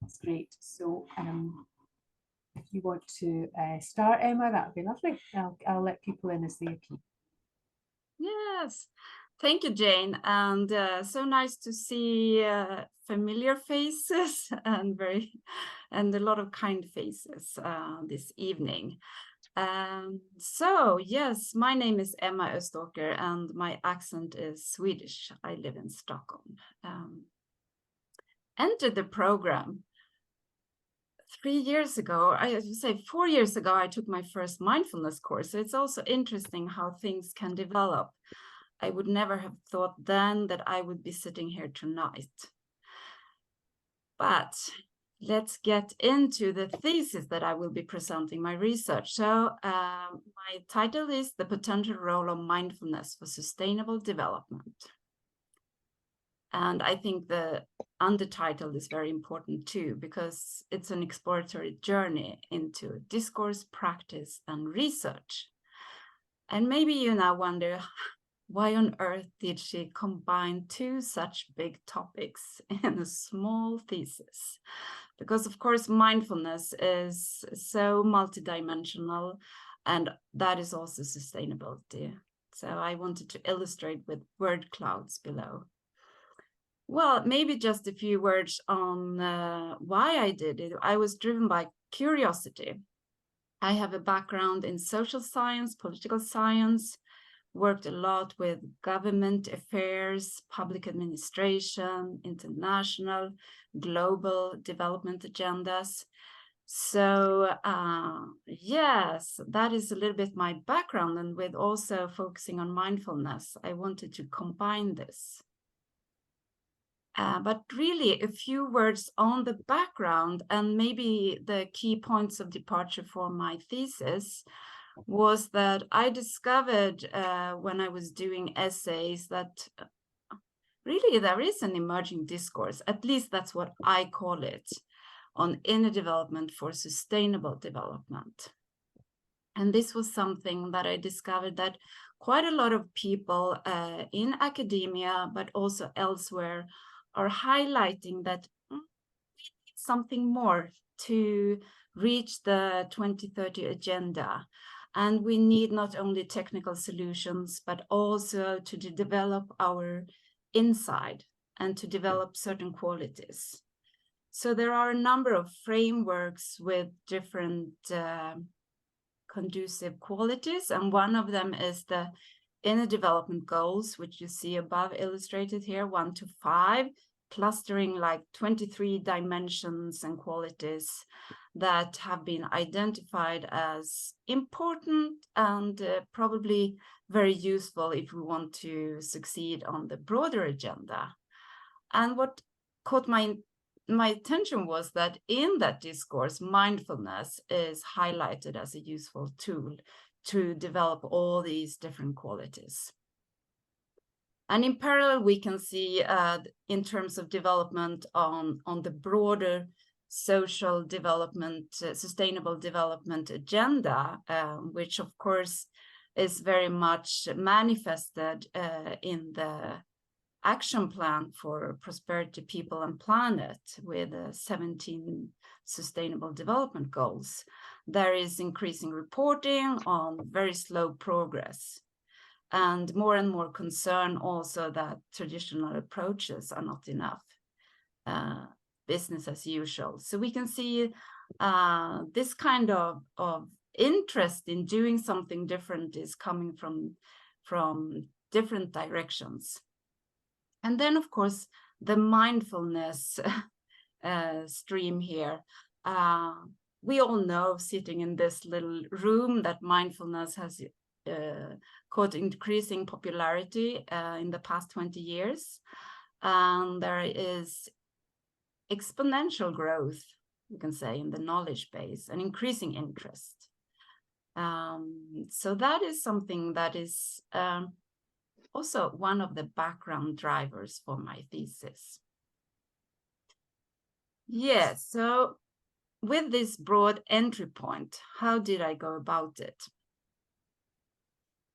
That's great. So if you want to start, Emma, that would be lovely. I'll let people in as they appear. Yes, thank you, Jane. And so nice to see familiar faces and a lot of kind faces this evening. So yes, my name is Emma Östäker and my accent is Swedish. I live in Stockholm. Entered the program 3 years ago, I would say 4 years ago, I took my first mindfulness course. So it's also interesting how things can develop. I would never have thought then that I would be sitting here tonight. But let's get into the thesis that I will be presenting my research. So my title is The Potential Role of Mindfulness for Sustainable Development. And I think the undertitle is very important too, because it's an exploratory journey into discourse, practice, and research. And maybe you now wonder, why on earth did she combine two such big topics in a small thesis? Because of course, mindfulness is so multidimensional, and that is also sustainability. So I wanted to illustrate with word clouds below. Well, maybe just a few words on why I did it. I was driven by curiosity. I have a background in social science, political science, worked a lot with government affairs, public administration, international, global development agendas. So yes, that is a little bit my background, and with also focusing on mindfulness, I wanted to combine this. But really a few words on the background and maybe the key points of departure for my thesis was that I discovered when I was doing essays that really there is an emerging discourse, at least that's what I call it, on inner development for sustainable development. And this was something that I discovered that quite a lot of people in academia, but also elsewhere, are highlighting that we need something more to reach the 2030 agenda. And we need not only technical solutions, but also to develop our inside and to develop certain qualities. So there are a number of frameworks with different conducive qualities, and one of them is the inner development goals, which you see above illustrated here, 1 to 5, clustering like 23 dimensions and qualities that have been identified as important and probably very useful if we want to succeed on the broader agenda. And what caught my attention was that in that discourse, mindfulness is highlighted as a useful tool to develop all these different qualities. And in parallel, we can see in terms of development on the broader social development, sustainable development agenda, which of course is very much manifested in the action plan for prosperity, people and planet with 17 sustainable development goals. There is increasing reporting on very slow progress and more concern also that traditional approaches are not enough, business as usual. So we can see this kind of interest in doing something different is coming from different directions. And then, of course, the mindfulness stream here. We all know, sitting in this little room, that mindfulness has caught increasing popularity in the past 20 years. And there is exponential growth, you can say, in the knowledge base and increasing interest. So that is something that is also one of the background drivers for my thesis. Yes, so with this broad entry point, how did I go about it?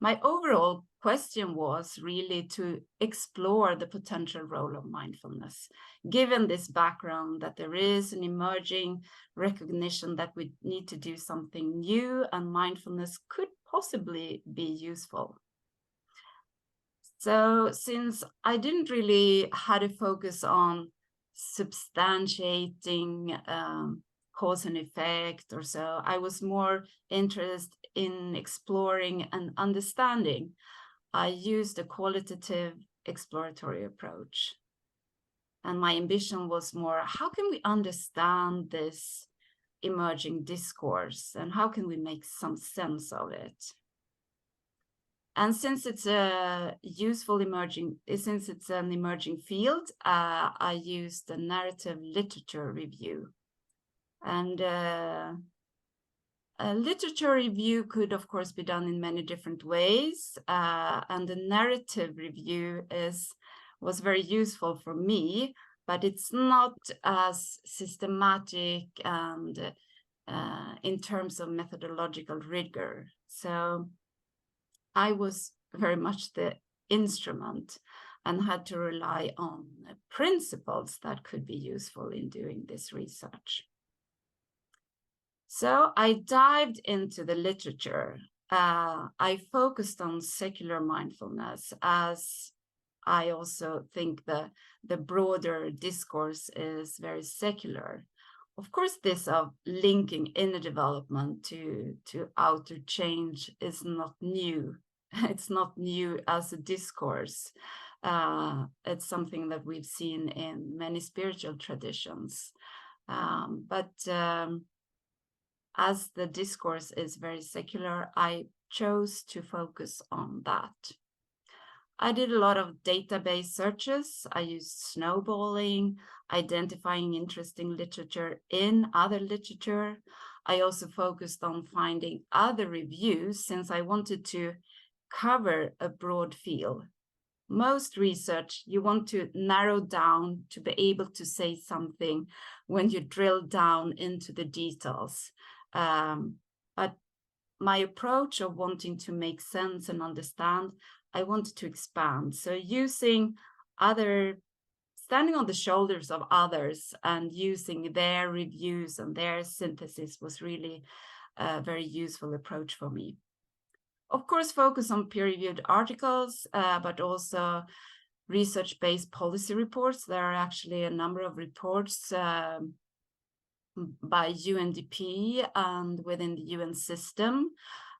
My overall question was really to explore the potential role of mindfulness, given this background that there is an emerging recognition that we need to do something new and mindfulness could possibly be useful. So since I didn't really have a focus on substantiating cause and effect or so, I was more interested in exploring and understanding. I used a qualitative exploratory approach. And my ambition was more, how can we understand this emerging discourse and how can we make some sense of it? And since it's an emerging field, I used a narrative literature review. And a literature review could, of course, be done in many different ways. And the narrative review was very useful for me, but it's not as systematic and in terms of methodological rigor. So I was very much the instrument and had to rely on principles that could be useful in doing this research. So I dived into the literature. I focused on secular mindfulness, as I also think the broader discourse is very secular. Of course, this of linking inner development to outer change is not new. It's not new as a discourse. It's something that we've seen in many spiritual traditions. But as the discourse is very secular, I chose to focus on that. I did a lot of database searches. I used snowballing, identifying interesting literature in other literature. I also focused on finding other reviews since I wanted to cover a broad field. Most research, you want to narrow down to be able to say something when you drill down into the details. But my approach of wanting to make sense and understand, I wanted to expand. So standing on the shoulders of others and using their reviews and their synthesis was really a very useful approach for me. Of course, focus on peer-reviewed articles, but also research-based policy reports. There are actually a number of reports by UNDP and within the UN system.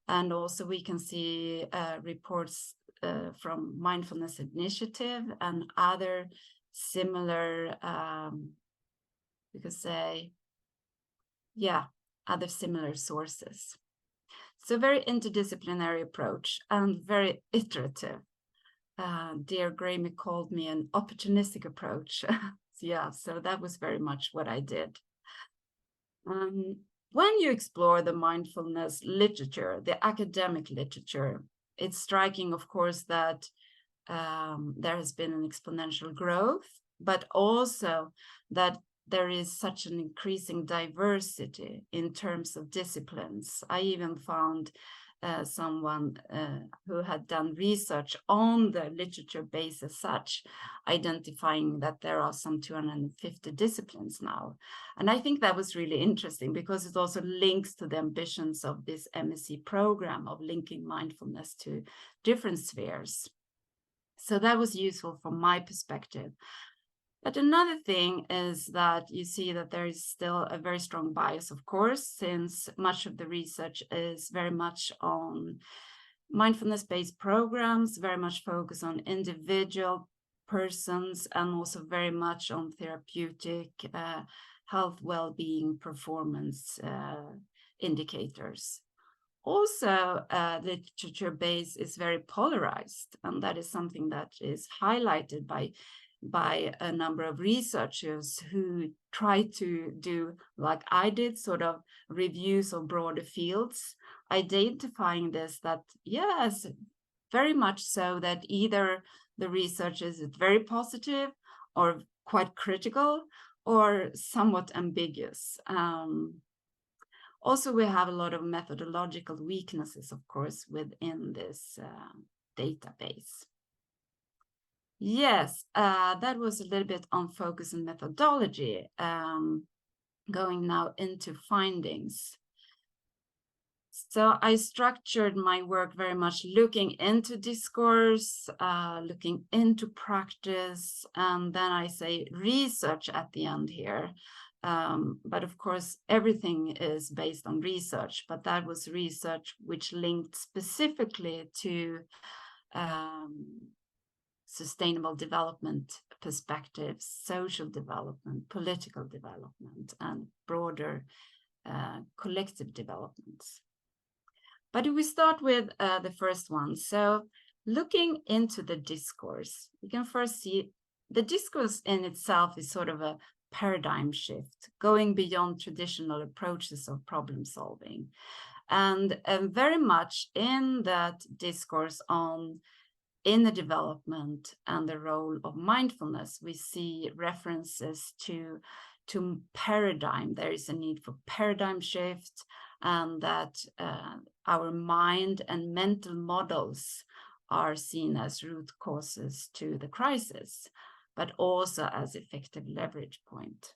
And also we can see reports from Mindfulness Initiative and other similar, other similar sources. So very interdisciplinary approach and very iterative. Dear Graeme called me an opportunistic approach. So that was very much what I did. When you explore the mindfulness literature, the academic literature, it's striking, of course, that there has been an exponential growth, but also that there is such an increasing diversity in terms of disciplines. I even found someone who had done research on the literature base as such, identifying that there are some 250 disciplines now. And I think that was really interesting because it also links to the ambitions of this MSc program of linking mindfulness to different spheres. So that was useful from my perspective. But another thing is that you see that there is still a very strong bias, of course, since much of the research is very much on mindfulness-based programs, very much focused on individual persons, and also very much on therapeutic health, well-being, performance indicators. Also, the literature base is very polarized, and that is something that is highlighted by a number of researchers who try to do, like I did, sort of reviews of broader fields, identifying this, that yes, very much so, that either the research is very positive or quite critical or somewhat ambiguous. Also, we have a lot of methodological weaknesses, of course, within this database. Yes, that was a little bit on focus and methodology. Going now into findings. So I structured my work very much looking into discourse, looking into practice, and then I say research at the end here. But of course, everything is based on research, but that was research which linked specifically to sustainable development perspectives, social development, political development, and broader collective developments. But if we start with the first one, so looking into the discourse, we can first see the discourse in itself is sort of a paradigm shift, going beyond traditional approaches of problem solving. And very much in that discourse on inner development and the role of mindfulness, we see references to paradigm. There is a need for paradigm shift, and that our mind and mental models are seen as root causes to the crisis, but also as effective leverage point.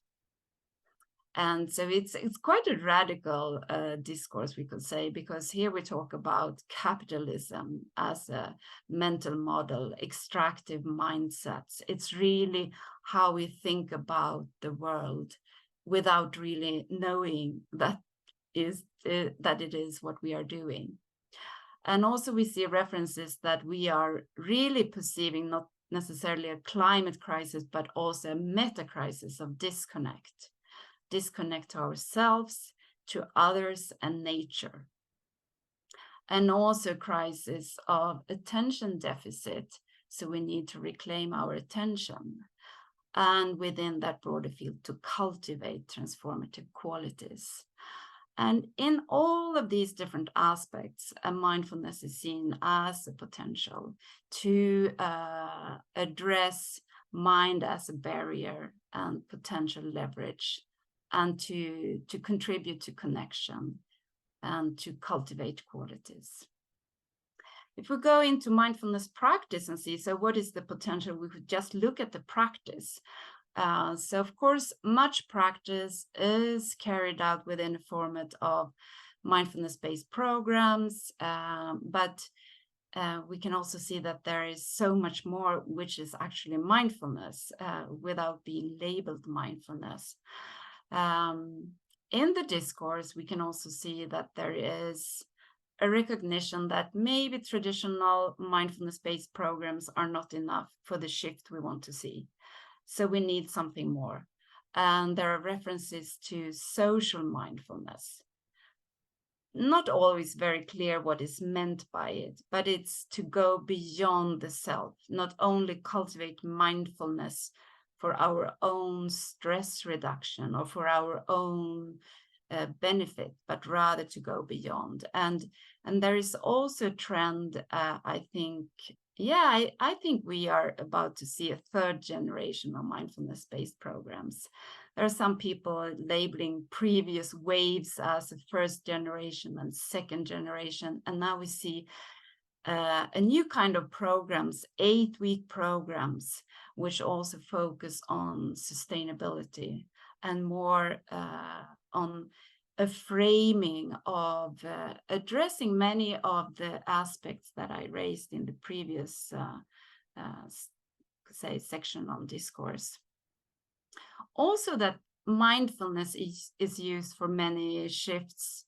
And so it's quite a radical discourse, we could say, because here we talk about capitalism as a mental model, extractive mindsets. It's really how we think about the world without really knowing that it is what we are doing. And also we see references that we are really perceiving not necessarily a climate crisis, but also a meta crisis of disconnect to ourselves, to others, and nature. And also a crisis of attention deficit, so we need to reclaim our attention. And within that broader field, to cultivate transformative qualities. And in all of these different aspects, mindfulness is seen as a potential to address mind as a barrier and potential leverage, and to contribute to connection and to cultivate qualities. If we go into mindfulness practice and see, so what is the potential? We could just look at the practice. So of course, much practice is carried out within a format of mindfulness-based programs, but we can also see that there is so much more which is actually mindfulness without being labeled mindfulness. In the discourse, we can also see that there is a recognition that maybe traditional mindfulness-based programs are not enough for the shift we want to see. So we need something more. And there are references to social mindfulness. Not always very clear what is meant by it, but it's to go beyond the self, not only cultivate mindfulness for our own stress reduction or for our own benefit, but rather to go beyond. And there is also a trend, I think, I think we are about to see a third generation of mindfulness-based programs. There are some people labeling previous waves as a first generation and second generation, and now we see a new kind of programs, 8-week programs, which also focus on sustainability and more on a framing of addressing many of the aspects that I raised in the previous section on discourse. Also that mindfulness is used for many shifts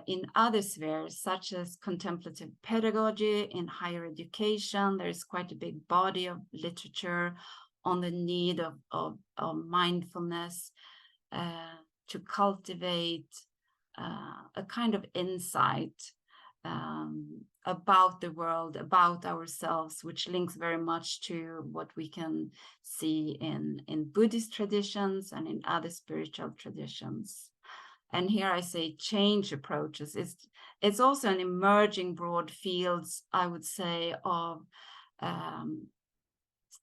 in other spheres, such as contemplative pedagogy in higher education. There is quite a big body of literature on the need of mindfulness to cultivate a kind of insight about the world, about ourselves, which links very much to what we can see in Buddhist traditions and in other spiritual traditions. And here I say change approaches. It's also an emerging broad fields, I would say, of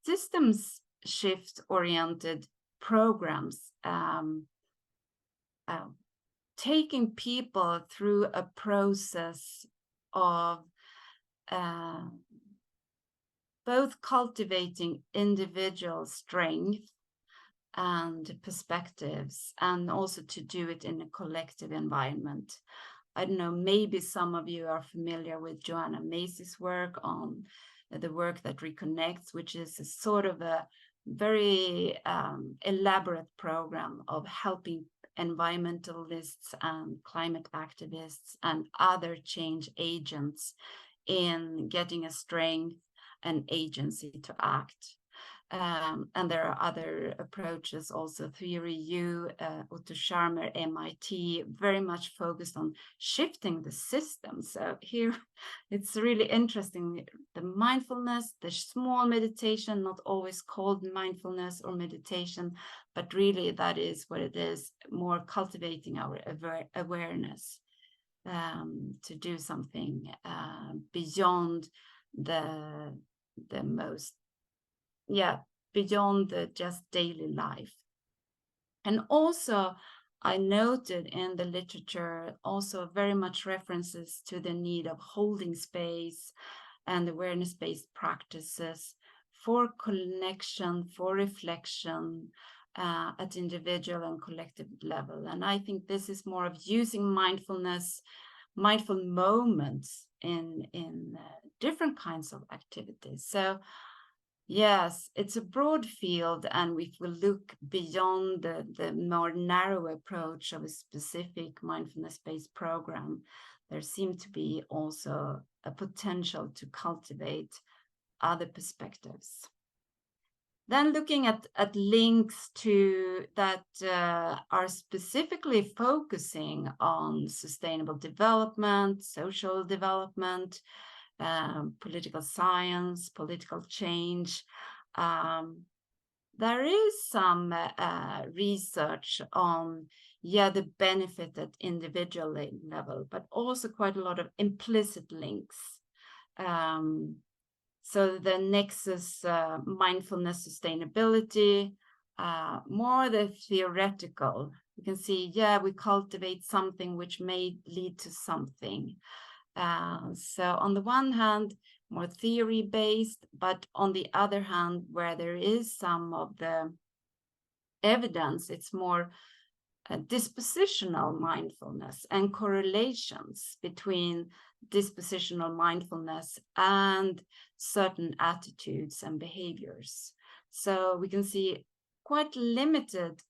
systems shift oriented programs, taking people through a process of both cultivating individual strength and perspectives, and also to do it in a collective environment. I don't know, maybe some of you are familiar with Joanna Macy's work on the work that reconnects, which is a sort of a very elaborate program of helping environmentalists and climate activists and other change agents in getting a strength and agency to act. And there are other approaches also. Theory U, Otto Scharmer, MIT, very much focused on shifting the system. So here it's really interesting. The mindfulness, the small meditation, not always called mindfulness or meditation, but really that is what it is, more cultivating our awareness to do something beyond the most, beyond the just daily life. And also I noted in the literature also very much references to the need of holding space and awareness-based practices for connection, for reflection at individual and collective level. And I think this is more of using mindful moments in different kinds of activities. So yes, it's a broad field, and if we look beyond the more narrow approach of a specific mindfulness-based program, there seems to be also a potential to cultivate other perspectives. Then looking at links to that are specifically focusing on sustainable development, social development, political science, political change. There is some research on, the benefit at individual level, but also quite a lot of implicit links. So the nexus, mindfulness, sustainability, more the theoretical. You can see, we cultivate something which may lead to something. So on the one hand, more theory-based, but on the other hand, where there is some of the evidence, it's more dispositional mindfulness and correlations between dispositional mindfulness and certain attitudes and behaviors. So we can see quite limited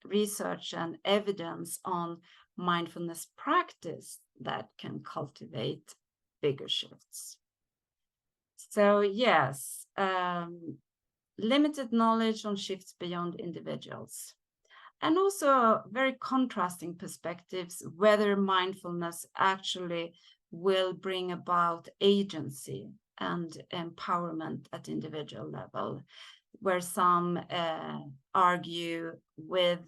research and evidence on mindfulness practice that can cultivate bigger shifts. So yes, limited knowledge on shifts beyond individuals, and also very contrasting perspectives whether mindfulness actually will bring about agency and empowerment at individual level, where some argue with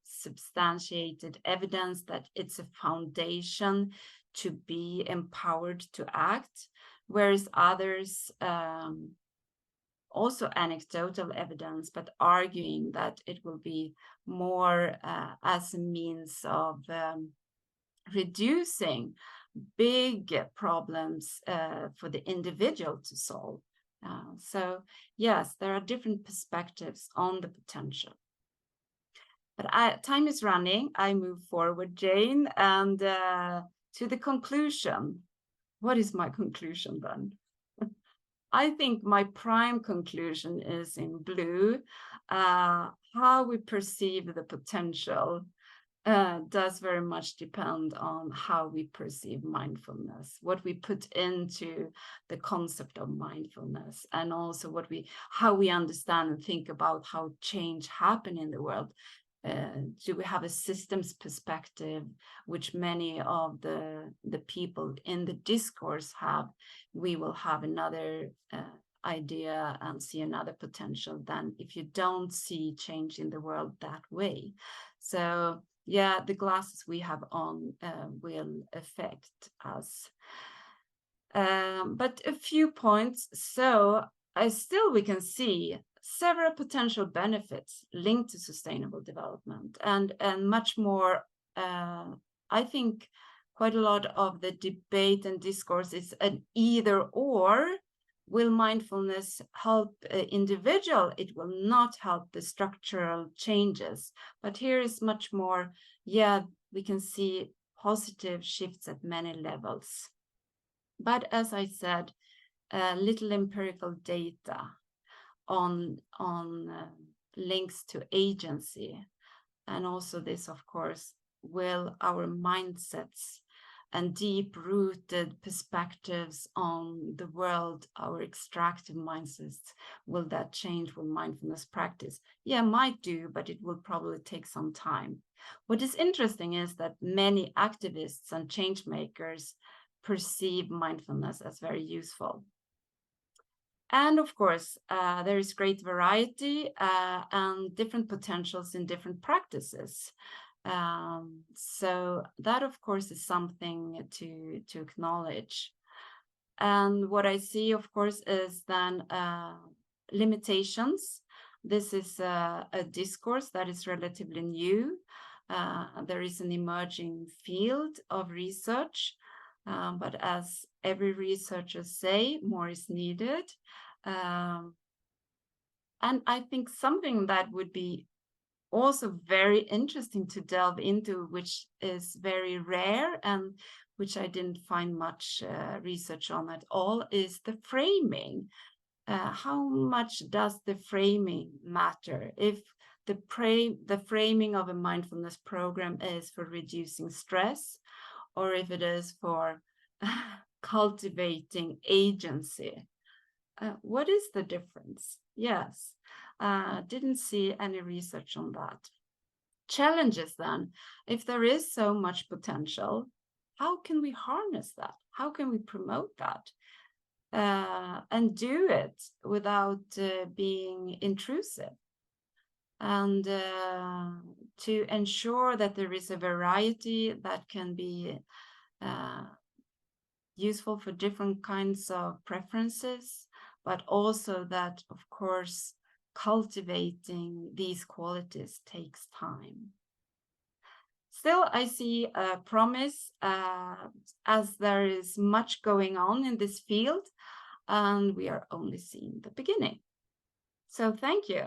substantiated evidence that it's a foundation to be empowered to act, whereas others, also anecdotal evidence, but arguing that it will be more as a means of reducing big problems for the individual to solve. So yes, there are different perspectives on the potential. But time is running. I move forward, Jane, and to the conclusion. What is my conclusion then? I think my prime conclusion is in blue. How we perceive the potential does very much depend on how we perceive mindfulness, what we put into the concept of mindfulness, and also how we understand and think about how change happens in the world. Do we have a systems perspective, which many of the people in the discourse have? We will have another idea and see another potential than if you don't see change in the world that way. So the glasses we have on will affect us. But a few points. So we can see several potential benefits linked to sustainable development, and much more. I think quite a lot of the debate and discourse is an either or, will mindfulness help individual? It will not help the structural changes. But here is much more, yeah, we can see positive shifts at many levels. But as I said, little empirical data on links to agency. And also this, of course, will our mindsets and deep-rooted perspectives on the world, our extractive mindsets, will that change with mindfulness practice? Yeah, might do, but it will probably take some time. What is interesting is that many activists and change makers perceive mindfulness as very useful. And of course, there is great variety and different potentials in different practices. So that, of course, is something to acknowledge. And what I see, of course, is then limitations. This is a discourse that is relatively new. There is an emerging field of research, but as every researcher say, more is needed. And I think something that would be also very interesting to delve into, which is very rare and which I didn't find much research on at all, is the framing. How much does the framing matter? If the framing of a mindfulness program is for reducing stress, or if it is for cultivating agency. What is the difference? Yes, didn't see any research on that. Challenges then, if there is so much potential, how can we harness that? How can we promote that? And do it without being intrusive? And to ensure that there is a variety that can be useful for different kinds of preferences, but also that, of course, cultivating these qualities takes time. Still, I see a promise as there is much going on in this field, and we are only seeing the beginning. So thank you.